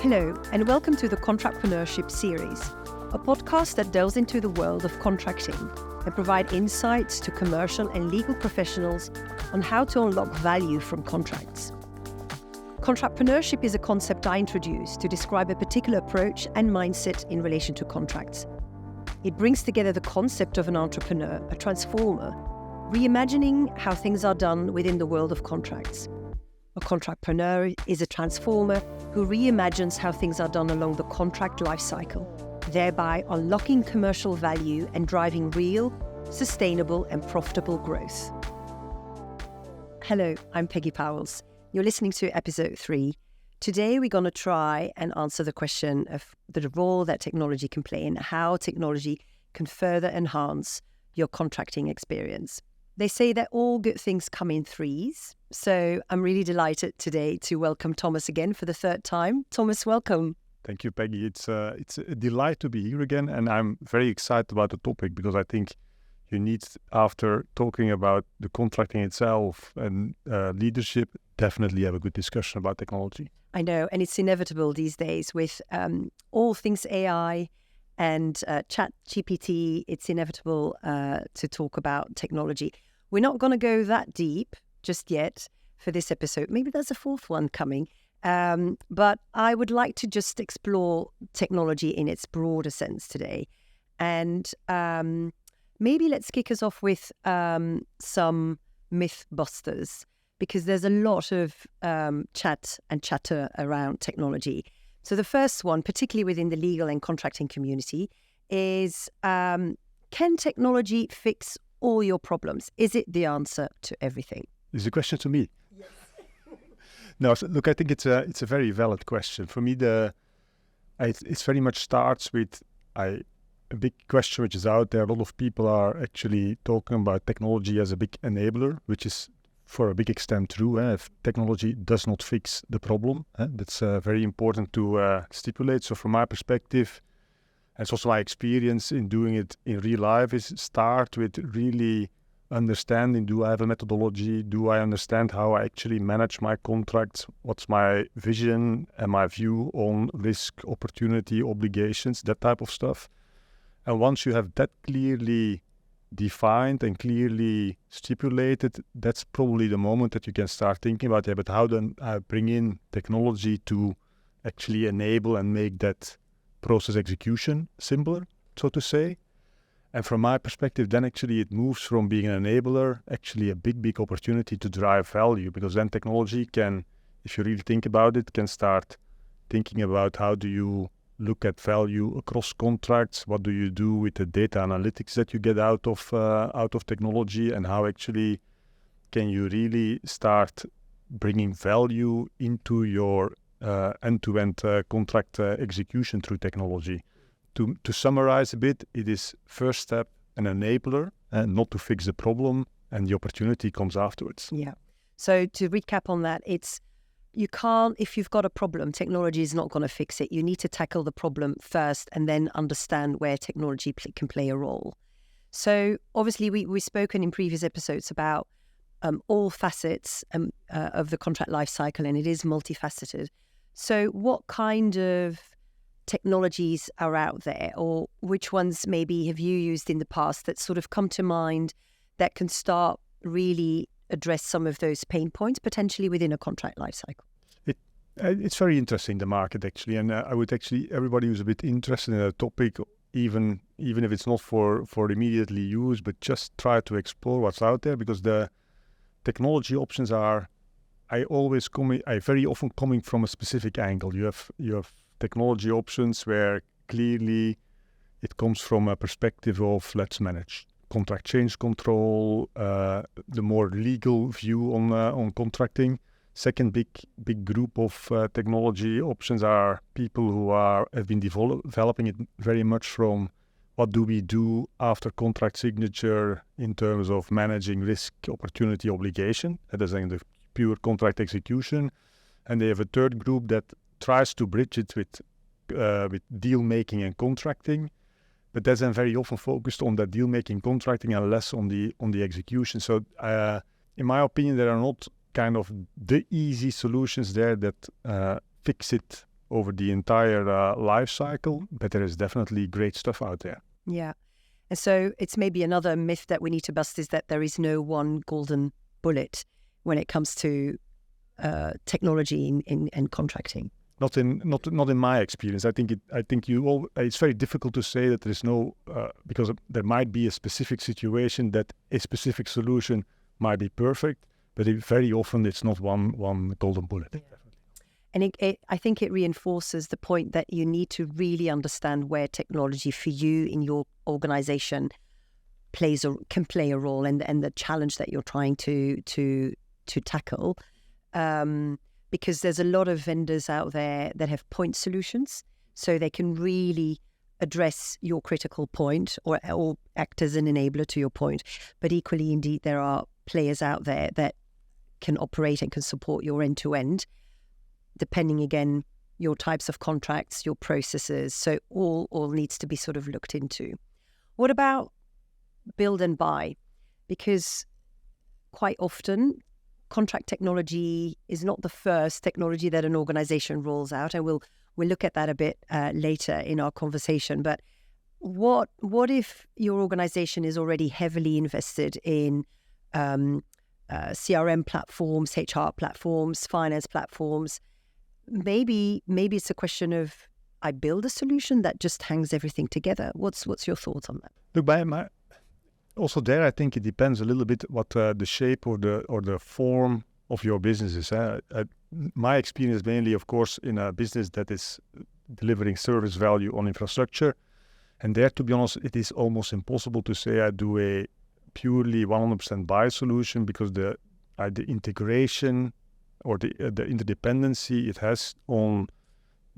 Hello, and welcome to the Contractpreneurship series, a podcast that delves into the world of contracting and provide insights to commercial and legal professionals on how to unlock value from contracts. Contractpreneurship is a concept I introduced to describe a particular approach and mindset in relation to contracts. It brings together the concept of an entrepreneur, a transformer, reimagining how things are done within the world of contracts. A contractpreneur is a transformer who reimagines how things are done along the contract lifecycle, thereby unlocking commercial value and driving real, sustainable and profitable growth. Hello, I'm Peggy Pauwels. You're listening to episode 3. Today we're going to try and answer the question of the role that technology can play and how technology can further enhance your contracting experience. They say that all good things come in threes, so I'm really delighted today to welcome Thomas again for the third time. Thomas, welcome. Thank you, Peggy. It's a delight to be here again, and I'm very excited about the topic because I think you need, after talking about the contracting itself and leadership, definitely have a good discussion about technology. I know, and it's inevitable these days with all things AI and ChatGPT. It's inevitable to talk about technology. We're not going to go that deep just yet for this episode. Maybe there's a fourth one coming. But I would like to just explore technology in its broader sense today. And maybe let's kick us off with some myth busters, because there's a lot of chat and chatter around technology. So the first one, particularly within the legal and contracting community, is can technology fix all your problems? Is it the answer to everything? Is the question to me? Yes. No, so look, I think it's a very valid question. For me, it very much starts with a big question which is out there. A lot of people are actually talking about technology as a big enabler, which is for a big extent true. If technology does not fix the problem, that's very important to stipulate. So from my perspective, and it's also my experience in doing it in real life, is start with really understanding, do I have a methodology? Do I understand how I actually manage my contracts? What's my vision and my view on risk, opportunity, obligations, that type of stuff. And once you have that clearly defined and clearly stipulated, that's probably the moment that you can start thinking about, but how then I bring in technology to actually enable and make that process execution simpler, so to say. And from my perspective, then actually it moves from being an enabler, actually a big opportunity to drive value, because then technology can, if you really think about it, can start thinking about how do you look at value across contracts, what do you do with the data analytics that you get out of technology, and how actually can you really start bringing value into your end-to-end contract execution through technology. To summarize a bit, it is first step an enabler, not to fix the problem, and the opportunity comes afterwards. Yeah. So to recap on that, you can't, if you've got a problem, technology is not going to fix it. You need to tackle the problem first and then understand where technology can play a role. So obviously we've spoken in previous episodes about all facets of the contract lifecycle, and it is multifaceted. So what kind of technologies are out there, or which ones maybe have you used in the past that sort of come to mind that can start really address some of those pain points potentially within a contract lifecycle? It's very interesting, the market actually, and I would actually, everybody who's a bit interested in a topic, even if it's not for immediately use, but just try to explore what's out there, because the technology options are, I very often coming from a specific angle. You have technology options where clearly it comes from a perspective of let's manage contract change control, the more legal view on contracting. Second big group of technology options are people who have been developing it very much from what do we do after contract signature in terms of managing risk, opportunity, obligation. That is in the pure contract execution. And they have a third group that tries to bridge it with deal making and contracting, but that's then very often focused on that deal making, contracting, and less on the execution. So in my opinion, there are not kind of the easy solutions there that fix it over the entire life cycle, but there is definitely great stuff out there. Yeah. And so it's maybe another myth that we need to bust is that there is no one golden bullet when it comes to technology in contracting. Not in my experience. I think it's very difficult to say that there is no because there might be a specific situation that a specific solution might be perfect, but very often it's not one golden bullet. Yeah. And I think it reinforces the point that you need to really understand where technology for you in your organization can play a role, and the challenge that you're trying to tackle. Because there's a lot of vendors out there that have point solutions, so they can really address your critical point or act as an enabler to your point. But equally, indeed, there are players out there that can operate and can support your end-to-end, depending, again, your types of contracts, your processes. So all needs to be sort of looked into. What about build and buy? Because quite often, contract technology is not the first technology that an organization rolls out, and we'll look at that a bit later in our conversation. But what if your organization is already heavily invested in CRM platforms, HR platforms, finance platforms? Maybe it's a question of I build a solution that just hangs everything together. What's your thoughts on that? Look, also there, I think it depends a little bit what the shape or the form of your business is. My experience mainly, of course, in a business that is delivering service value on infrastructure. And there, to be honest, it is almost impossible to say I do a purely 100% buy solution, because the integration or the interdependency it has on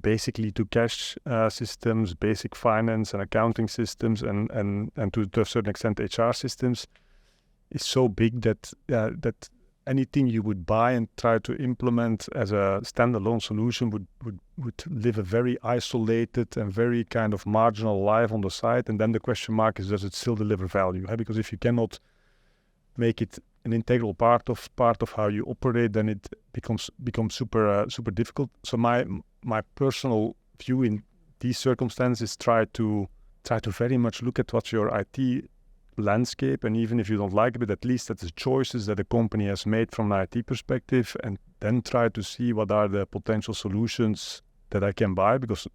basically to cash systems, basic finance and accounting systems, and to a certain extent HR systems, is so big that anything you would buy and try to implement as a standalone solution would live a very isolated and very kind of marginal life on the side. And then the question mark is, does it still deliver value? Because if you cannot make it an integral part of how you operate, then it becomes super difficult. So my personal view in these circumstances try to very much look at what's your IT landscape, and even if you don't like it, but at least at the choices that a company has made from an IT perspective, and then try to see what are the potential solutions that I can buy, because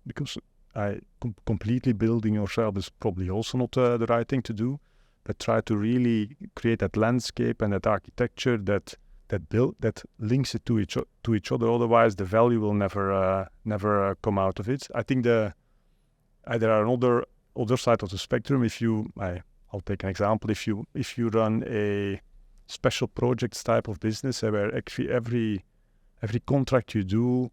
completely building yourself is probably also not the right thing to do, but try to really create that landscape and that architecture that links it to each other. Otherwise, the value will never come out of it. I think there are another side of the spectrum. I'll take an example. If you run a special projects type of business, where actually every contract you do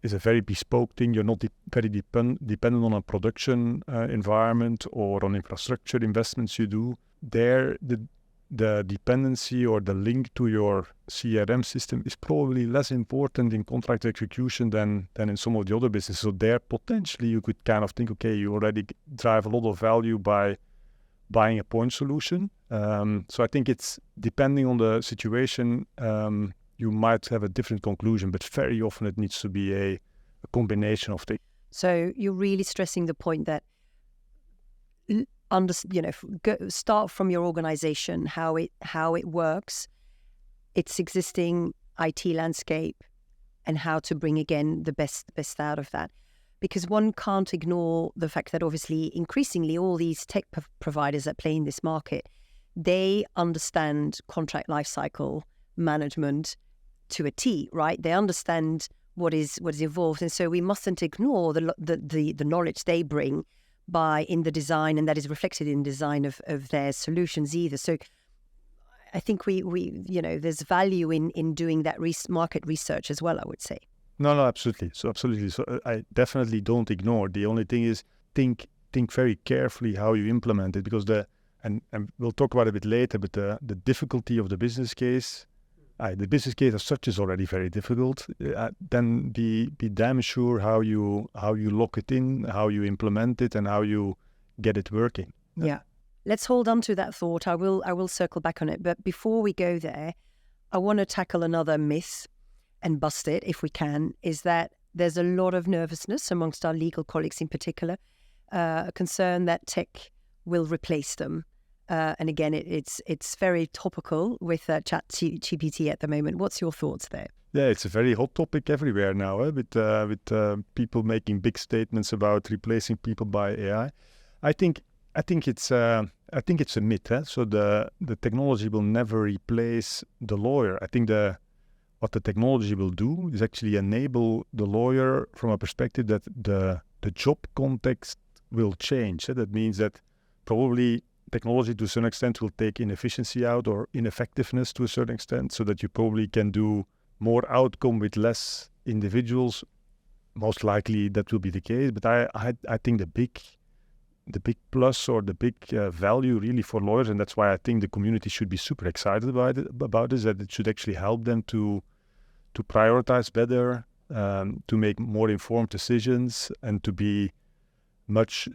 is a very bespoke thing. You're not very dependent on a production environment or on infrastructure investments you do. There, the dependency or the link to your CRM system is probably less important in contract execution than in some of the other businesses. So there, potentially, you could kind of think, okay, you already drive a lot of value by buying a point solution. So I think it's depending on the situation, you might have a different conclusion, but very often it needs to be a combination of things. So you're really stressing the point that start from your organization, how it works, its existing IT landscape, and how to bring again the best out of that. Because one can't ignore the fact that obviously increasingly all these tech providers that play in this market, they understand contract lifecycle management to a T, right? They understand what is involved, and so we mustn't ignore the knowledge they bring in the design, and that is reflected in design of their solutions either. So I think we there's value in doing that market research as well, I would say. No, absolutely. So I definitely don't ignore. The only thing is think very carefully how you implement it, because and we'll talk about it a bit later, but the difficulty of the business case, the business case as such is already very difficult. Then be damn sure how you lock it in, how you implement it, and how you get it working. Yeah. Let's hold on to that thought. I will circle back on it. But before we go there, I want to tackle another myth and bust it if we can, is that there's a lot of nervousness amongst our legal colleagues in particular, a concern that tech will replace them. And again, it's very topical with ChatGPT at the moment. What's your thoughts there? Yeah, it's a very hot topic everywhere now, with people making big statements about replacing people by AI. I think it's a myth. So the technology will never replace the lawyer. I think what the technology will do is actually enable the lawyer from a perspective that the job context will change. That means that probably technology to a certain extent will take inefficiency out or ineffectiveness to a certain extent, so that you probably can do more outcome with less individuals. Most likely that will be the case. But I think the big plus or the big value really for lawyers, and that's why I think the community should be super excited about this, that it should actually help them to prioritize better, to make more informed decisions, and to be much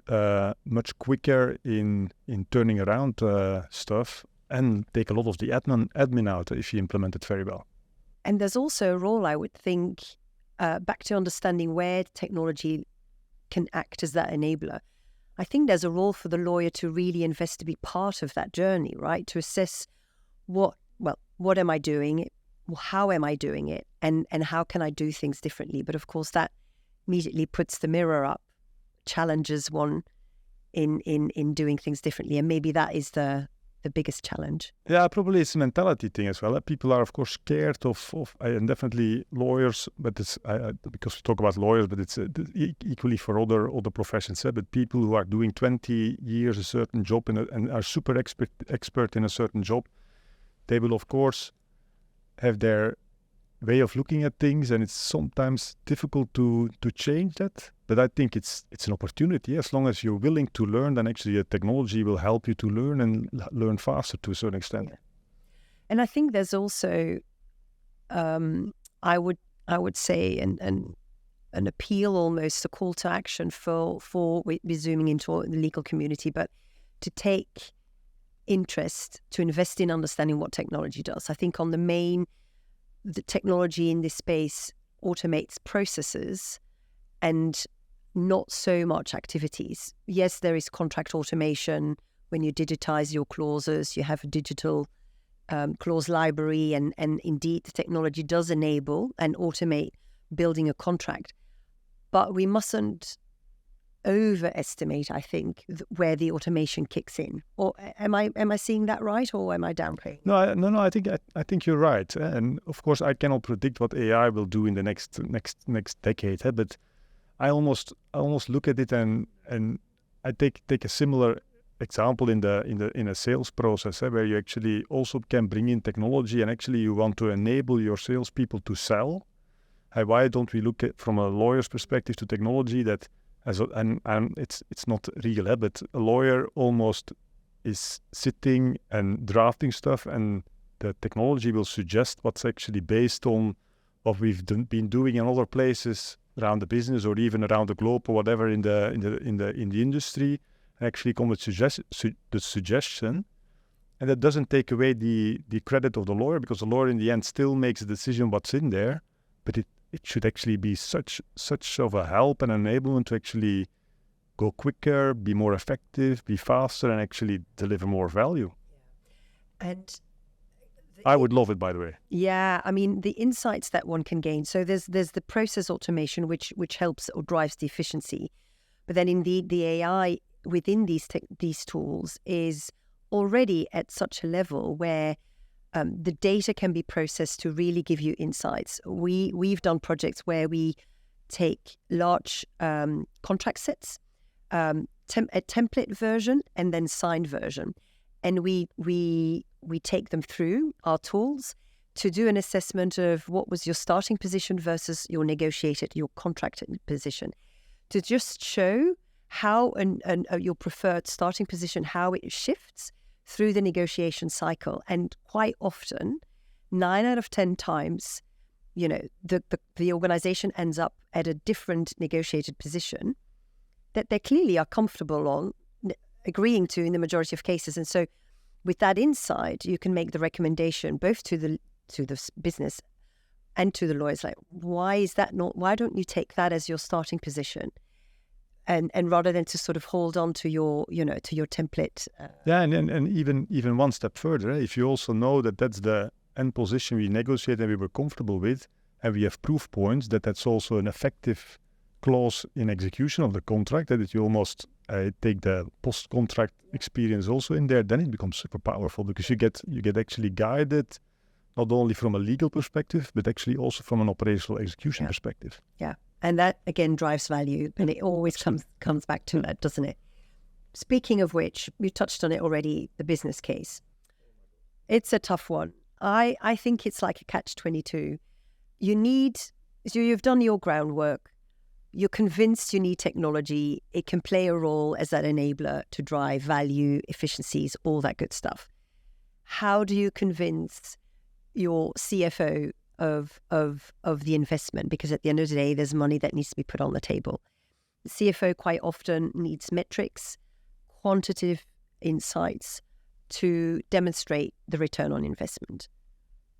quicker in turning around stuff, and take a lot of the admin out if you implement it very well. And there's also a role, I would think, back to understanding where technology can act as that enabler. I think there's a role for the lawyer to really invest, to be part of that journey, right? To assess what am I doing? How am I doing it? And how can I do things differently? But of course, that immediately puts the mirror up, challenges one in doing things differently. And maybe that is the biggest challenge. Yeah, probably it's a mentality thing as well. People are, of course, scared of and definitely lawyers, but it's because we talk about lawyers, but it's equally for other professions. But people who are doing 20 years a certain job and are super expert in a certain job, they will, of course, have their way of looking at things, and it's sometimes difficult to change that. But I think it's an opportunity. As long as you're willing to learn, then actually the technology will help you to learn and learn faster to a certain extent. Yeah. And I think there's also, I would say, an appeal, almost a call to action for we're zooming into the legal community, but to take interest, to invest in understanding what technology does. I think the technology in this space automates processes and not so much activities. Yes, there is contract automation. When you digitize your clauses, you have a digital clause library, and indeed the technology does enable and automate building a contract. But we mustn't overestimate, I think, where the automation kicks in. Or am I seeing that right, or am I downplaying? No. I think you're right, and of course I cannot predict what AI will do in the next decade. But I almost look at it and I take a similar example in a sales process, where you actually also can bring in technology, and actually you want to enable your salespeople to sell. Why don't we look at from a lawyer's perspective to technology that and it's not real, but a lawyer almost is sitting and drafting stuff, and the technology will suggest what's actually based on what we've been doing in other places around the business or even around the globe or whatever in the industry, and actually come with the suggestion. And that doesn't take away the credit of the lawyer, because the lawyer in the end still makes a decision what's in there, but it should actually be such of a help and enablement to actually go quicker, be more effective, be faster, and actually deliver more value. And I would love it, by the way. Yeah, I mean, the insights that one can gain. So there's the process automation, which helps or drives the efficiency. But then indeed the AI within these tools is already at such a level where the data can be processed to really give you insights. We've done projects where we take large contract sets, a template version, and then signed version, and we take them through our tools to do an assessment of what was your starting position versus your contracted position, to just show how your preferred starting position, how it shifts through the negotiation cycle. And quite often, 9 out of 10 times, the organization ends up at a different negotiated position that they clearly are comfortable on, agreeing to in the majority of cases. And so with that insight, you can make the recommendation both to the business and to the lawyers, like, why don't you take that as your starting position? And rather than to sort of hold on to your, to your template. And even one step further, if you also know that that's the end position we negotiate and we were comfortable with, and we have proof points that that's also an effective clause in execution of the contract, that you almost take the post-contract experience also in there, then it becomes super powerful, because you get actually guided not only from a legal perspective, but actually also from an operational execution perspective. Yeah, and that again drives value, and it always comes back to that, doesn't it? Speaking of which, you touched on it already, the business case. It's a tough one. I think it's like a catch-22. You've done your groundwork. You're convinced you need technology. It can play a role as that enabler to drive value, efficiencies, all that good stuff. How do you convince your CFO of the investment? Because at the end of the day, there's money that needs to be put on the table. The CFO quite often needs metrics, quantitative insights to demonstrate the return on investment.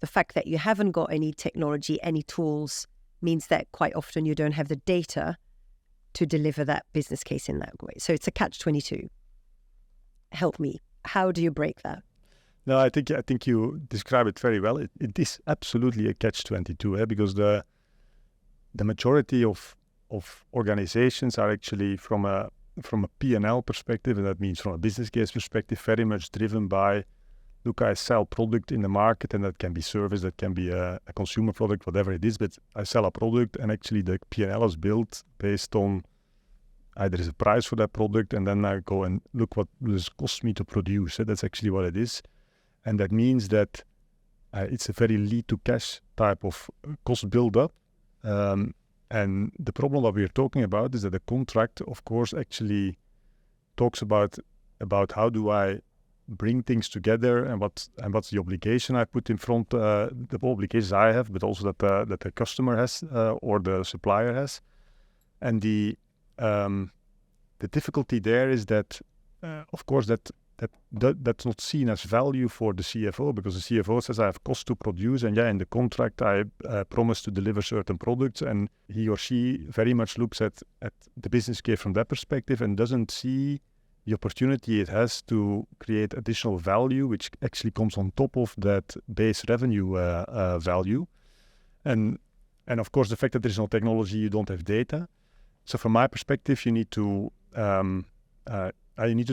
The fact that you haven't got any technology, any tools, means that quite often you don't have the data to deliver that business case in that way. So it's a catch-22. Help me. How do you break that? No, I think you describe it very well. It is absolutely a catch-22, because the majority of organizations are actually from a P&L perspective, and that means from a business case perspective, very much driven by, look, I sell product in the market, and that can be service, that can be a consumer product, whatever it is, but I sell a product, and actually the P&L is built based on either is a price for that product, and then I go and look what does it cost me to produce. That's actually what it is. And that means that it's a very lead to cash type of cost build-up. And the problem that we're talking about is that the contract, of course, actually talks about how do I bring things together, and what's the obligation I put in front, the obligations I have, but also that the customer has or the supplier has. And the difficulty there is that, of course, that's not seen as value for the CFO, because the CFO says I have cost to produce, and in the contract I promise to deliver certain products, and he or she very much looks at the business case from that perspective and doesn't see the opportunity it has to create additional value, which actually comes on top of that base revenue value. And of course, the fact that there is no technology, you don't have data. So from my perspective, you need to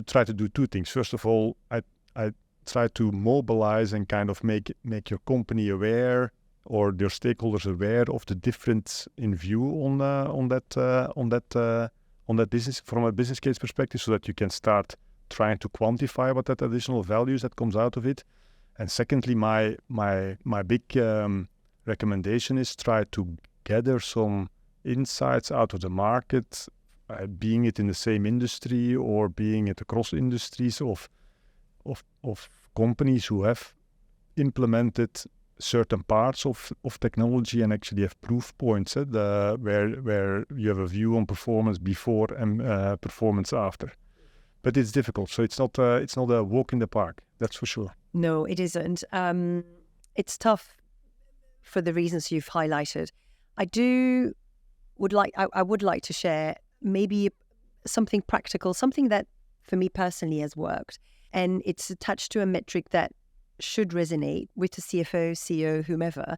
try to do two things. First of all, I try to mobilize and kind of make your company aware, or your stakeholders aware of the difference in view on that business from a business case perspective, so that you can start trying to quantify what that additional values that comes out of it. And secondly, my big recommendation is try to gather some insights out of the market, being it in the same industry or being it across industries, of companies who have implemented certain parts of technology and actually have proof points where you have a view on performance before and performance after. But it's difficult, so it's not a walk in the park, that's for sure. No, it isn't. It's tough for the reasons you've highlighted. I would like to share maybe something practical, something that for me personally has worked, and it's attached to a metric that should resonate with the CFO, CEO, whomever,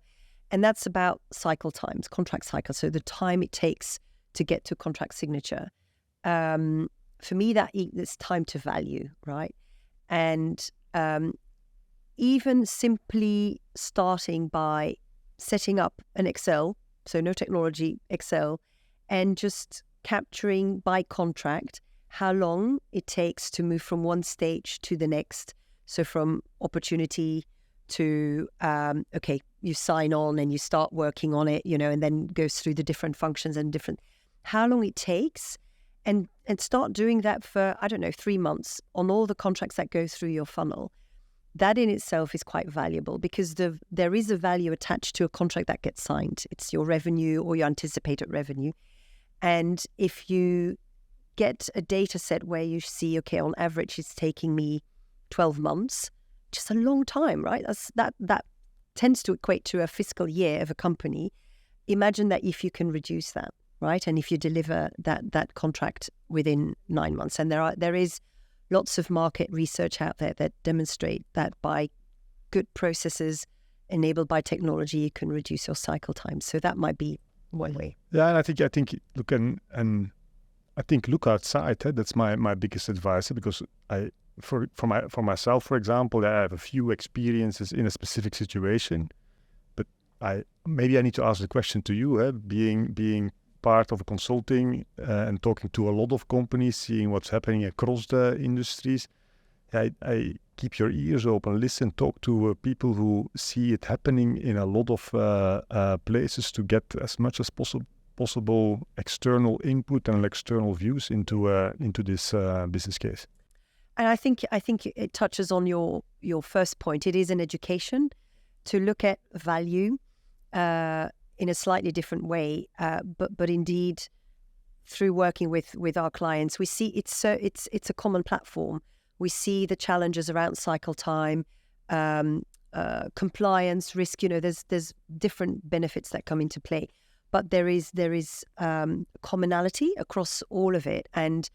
and that's about cycle times, contract cycle. So the time it takes to get to contract signature. For me, that's time to value, right? And even simply starting by setting up an Excel, so no technology, Excel, and just capturing by contract how long it takes to move from one stage to the next. So from opportunity to, you sign on and you start working on it, and then goes through the different functions and how long it takes, and start doing that for, 3 months on all the contracts that go through your funnel. That in itself is quite valuable, because there is a value attached to a contract that gets signed. It's your revenue or your anticipated revenue. And if you get a data set where you see, okay, on average, it's taking me 12 months, just a long time, right? That tends to equate to a fiscal year of a company. Imagine that if you can reduce that, right? And if you deliver that contract within 9 months, and there is lots of market research out there that demonstrate that by good processes enabled by technology, you can reduce your cycle time. So that might be one way. Yeah, and I think look and I think look outside. That's my biggest advice, because for myself, for example, I have a few experiences in a specific situation, but I need to ask the question to you, being part of a consulting and talking to a lot of companies, seeing what's happening across the industries. I keep your ears open, listen, talk to people who see it happening in a lot of places, to get as much as possible external input and external views into this business case. And I think it touches on your first point. It is an education to look at value in a slightly different way, but indeed through working with our clients, we see it's a common platform. We see the challenges around cycle time, compliance, risk. There's different benefits that come into play, but there is commonality across all of it. And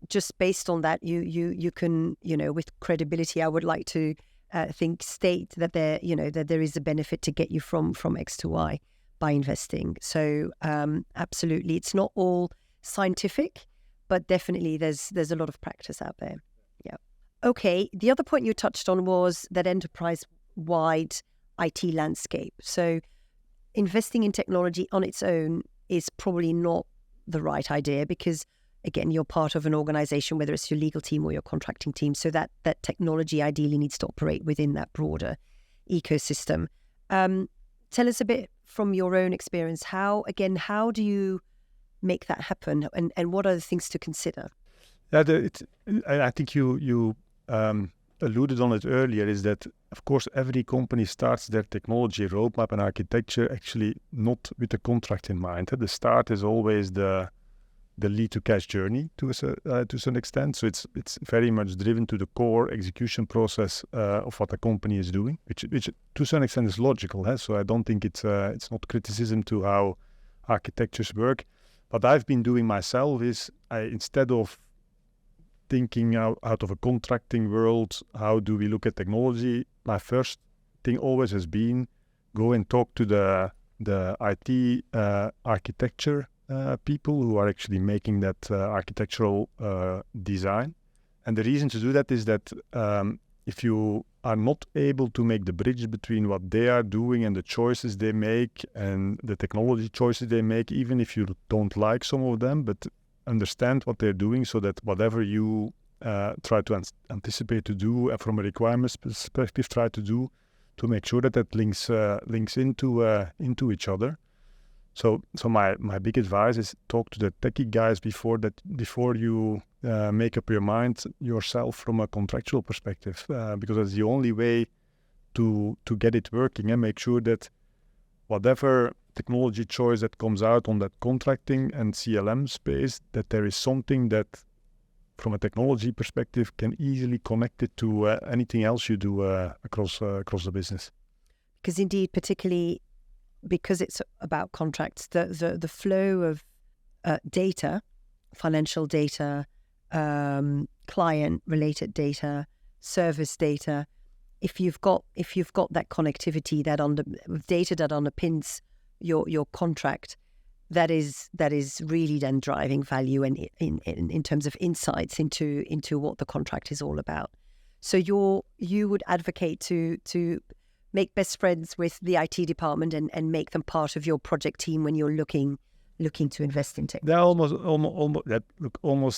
just based on that, you can, with credibility, I would like to state that there is a benefit to get you from X to Y by investing. So absolutely, it's not all scientific, but definitely there's a lot of practice out there. Yeah. Okay. The other point you touched on was that enterprise-wide IT landscape. So investing in technology on its own is probably not the right idea, because again, you're part of an organization, whether it's your legal team or your contracting team. So that technology ideally needs to operate within that broader ecosystem. Tell us a bit from your own experience. How do you make that happen, and what are the things to consider? Yeah, I think you alluded on it earlier, is that, of course, every company starts their technology roadmap and architecture actually not with the contract in mind. The start is always the lead to cash journey to some extent. So it's very much driven to the core execution process of what the company is doing, which to some extent is logical. So I don't think it's not criticism to how architectures work. What I've been doing myself is, instead of thinking out of a contracting world, how do we look at technology, my first thing always has been go and talk to the IT architecture people who are actually making that architectural design. And the reason to do that is that if you are not able to make the bridge between what they are doing and the choices they make and the technology choices they make, even if you don't like some of them, but understand what they're doing, so that whatever you try to anticipate to do from a requirements perspective, try to do to make sure that links into each other. So my big advice is talk to the techie guys before you make up your mind yourself from a contractual perspective, because that's the only way to get it working, and make sure that whatever technology choice that comes out on that contracting and CLM space, that there is something that from a technology perspective can easily connect it to anything else you do across the business. Because indeed, particularly because it's about contracts, the flow of data, financial data, client related data, service data, if you've got that connectivity, data that underpins your contract, that is really then driving value and in terms of insights into what the contract is all about. So you would advocate to make best friends with the IT department and make them part of your project team when you're looking to invest in tech. They're almost,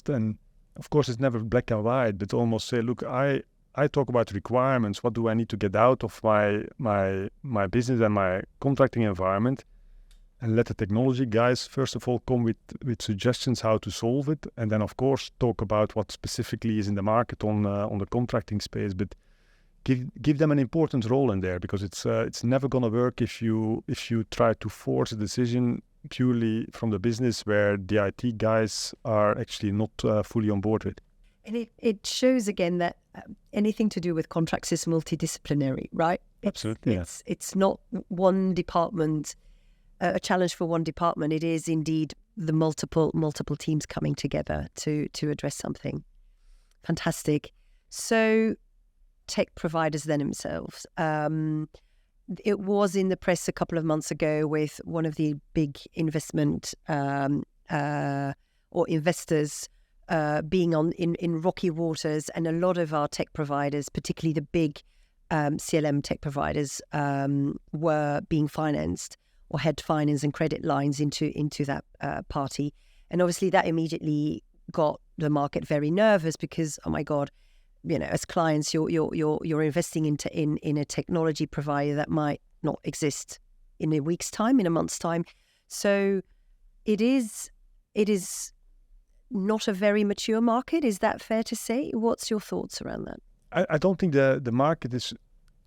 and of course it's never black and white, but almost say, look, I talk about requirements. What do I need to get out of my business and my contracting environment? And let the technology guys, first of all, come with suggestions how to solve it. And then, of course, talk about what specifically is in the market on the contracting space. But give them an important role in there, because it's never going to work if you try to force a decision purely from the business where the IT guys are actually not fully on board with. And it shows again that anything to do with contracts is multidisciplinary, right? Absolutely. It's not one department, a challenge for one department. It is indeed the multiple teams coming together to address something. Fantastic. So tech providers then themselves. It was in the press a couple of months ago with one of the big investment or investors being in rocky waters, and a lot of our tech providers, particularly the big CLM tech providers, were being financed or had finance and credit lines into that party. And obviously that immediately got the market very nervous because, oh my God, as clients, you're investing in a technology provider that might not exist in a week's time, in a month's time. So it is not a very mature market. Is that fair to say? What's your thoughts around that? I don't think the market is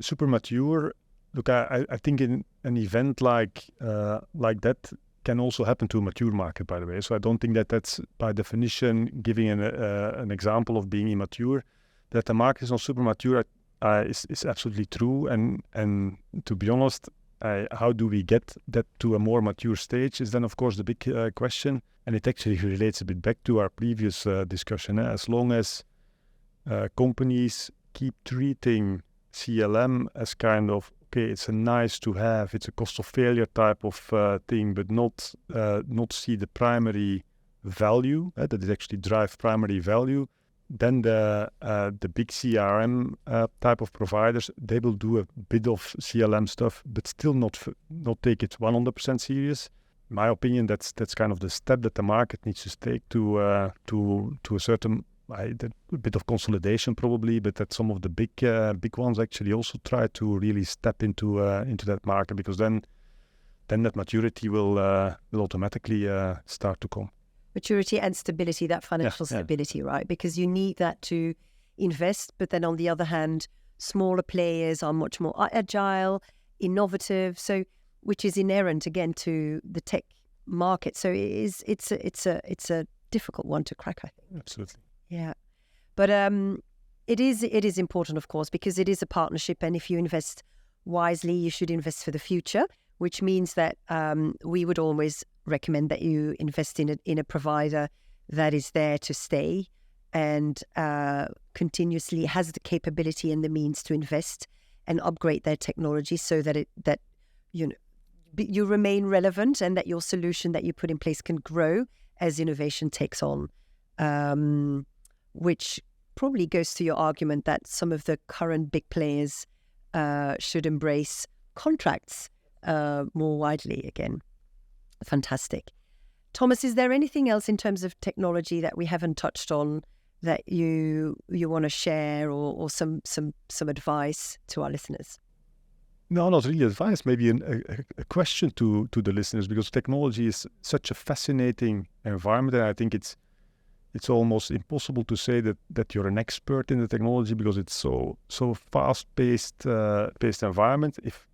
super mature. Look, I think in an event like that can also happen to a mature market, by the way. So I don't think that's by definition giving an example of being immature. That the market is not super mature is absolutely true. And to be honest, how do we get that to a more mature stage is then, of course, the big question. And it actually relates a bit back to our previous discussion. As long as companies keep treating CLM as kind of, okay, it's a nice to have, it's a cost of failure type of thing, but not see the primary value, that it actually drive primary value, then the big CRM type of providers, they will do a bit of CLM stuff, but still not take it 100% serious. In my opinion, that's kind of the step that the market needs to take to a certain a bit of consolidation probably, but that some of the big ones actually also try to really step into that market, because then that maturity will automatically start to come. Maturity and stability, that financial stability, right? Because you need that to invest, but then on the other hand, smaller players are much more agile, innovative, so which is inherent again to the tech market. So it's a difficult one to crack, I think. Absolutely. Yeah, but it is important, of course, because it is a partnership, and if you invest wisely, you should invest for the future, which means that we would always recommend that you invest in a provider that is there to stay and continuously has the capability and the means to invest and upgrade their technology so that you remain relevant, and that your solution that you put in place can grow as innovation takes on. Which probably goes to your argument that some of the current big players should embrace contracts more widely again. Fantastic. Thomas, is there anything else in terms of technology that we haven't touched on that you want to share, or some advice to our listeners? No, not really advice. Maybe a question to the listeners, because technology is such a fascinating environment, and I think it's almost impossible to say that you're an expert in the technology, because it's so fast-paced environment. If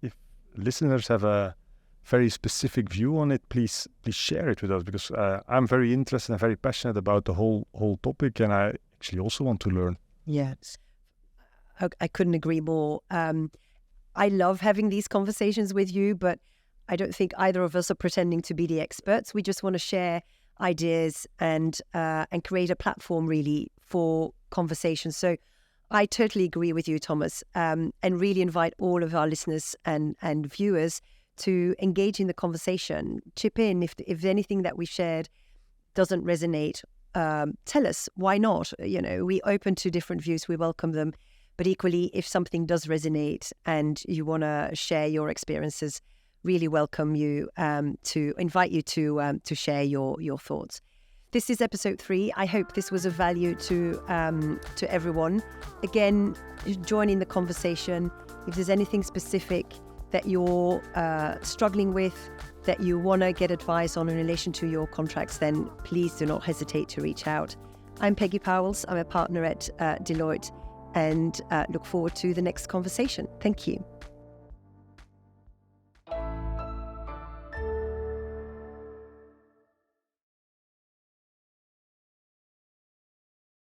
listeners have a very specific view on it, please share it with us, because I'm very interested and very passionate about the whole topic, and I actually also want to learn. Yes, I couldn't agree more. I love having these conversations with you, but I don't think either of us are pretending to be the experts. We just want to share ideas and create a platform really for conversation. So I totally agree with you, Thomas, and really invite all of our listeners and viewers to engage in the conversation. Chip in if anything that we shared doesn't resonate. Tell us, why not? We open to different views, we welcome them. But equally, if something does resonate and you want to share your experiences, really welcome you to invite you to share your thoughts. This is episode 3. I hope this was of value to everyone. Again, join in the conversation. If there's anything specific that you're struggling with, that you want to get advice on in relation to your contracts, then please do not hesitate to reach out. I'm Peggy Pauwels. I'm a partner at Deloitte, and look forward to the next conversation. Thank you.